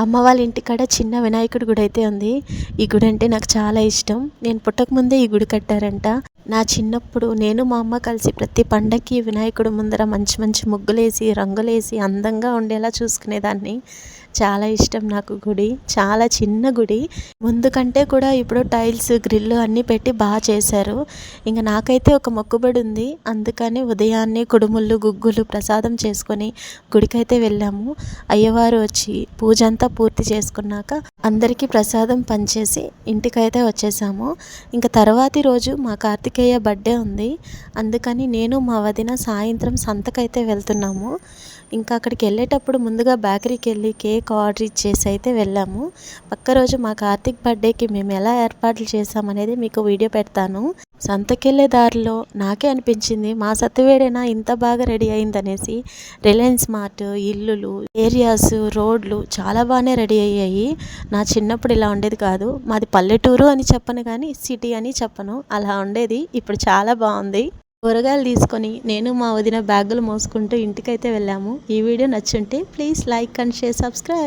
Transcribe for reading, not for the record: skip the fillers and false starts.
అమ్మ వాళ్ళ ఇంటికాడ చిన్న వినాయకుడి గుడి అయితే ఉంది. ఈ గుడి అంటే నాకు చాలా ఇష్టం. నేను పుట్టకముందే ఈ గుడి కట్టారంట. నా చిన్నప్పుడు నేను మా అమ్మ కలిసి ప్రతి పండక్కి వినాయకుడి ముందర మంచి మంచి ముగ్గులేసి రంగులేసి అందంగా ఉండేలా చూసుకునేదాన్ని. చాలా ఇష్టం నాకు గుడి. చాలా చిన్న గుడి. ముందు కంటే కూడా ఇప్పుడు టైల్స్ గ్రిల్లు అన్నీ పెట్టి బాగా చేశారు. ఇంకా నాకైతే ఒక మొక్కుబడి ఉంది. అందుకని ఉదయాన్నే కుడుములు గుగ్గులు ప్రసాదం చేసుకొని గుడికైతే వెళ్ళాము. అయ్యవారు వచ్చి పూజ అంతా పూర్తి చేసుకున్నాక అందరికీ ప్రసాదం పంచేసి ఇంటికైతే వచ్చేసాము. ఇంకా తర్వాతి రోజు మా కార్తికేయ బర్త్డే ఉంది. అందుకని నేను మా వదిన సాయంత్రం సంతకైతే వెళ్తున్నాము. ఇంకా అక్కడికి వెళ్ళేటప్పుడు ముందుగా బేకరీకి వెళ్ళి కేక్ ఆర్డర్ ఇచ్చేసి అయితే వెళ్ళాము. పక్క రోజు మా కార్తిక్ బర్త్డేకి మేము ఎలా ఏర్పాట్లు చేసామనేది మీకు వీడియో పెడతాను. సంతకెళ్ళే దారిలో నాకే అనిపించింది మా సత్తువేడేనా ఇంత బాగా రెడీ అయిందనేసి. రిలయన్స్ మార్ట్, ఇల్లులు, ఏరియాస్, రోడ్లు చాలా బాగానే రెడీ అయ్యాయి. నా చిన్నప్పుడు ఇలా ఉండేది కాదు. మాది పల్లెటూరు అని చెప్పను కానీ సిటీ అని చెప్పను, అలా ఉండేది. ఇప్పుడు చాలా బాగుంది. కూరగాయలు తీసుకొని నేను మా వదిన బ్యాగులు మోసుకుంటూ ఇంటికైతే వెళ్ళాము. ఈ వీడియో నచ్చుంటే please like and share, subscribe.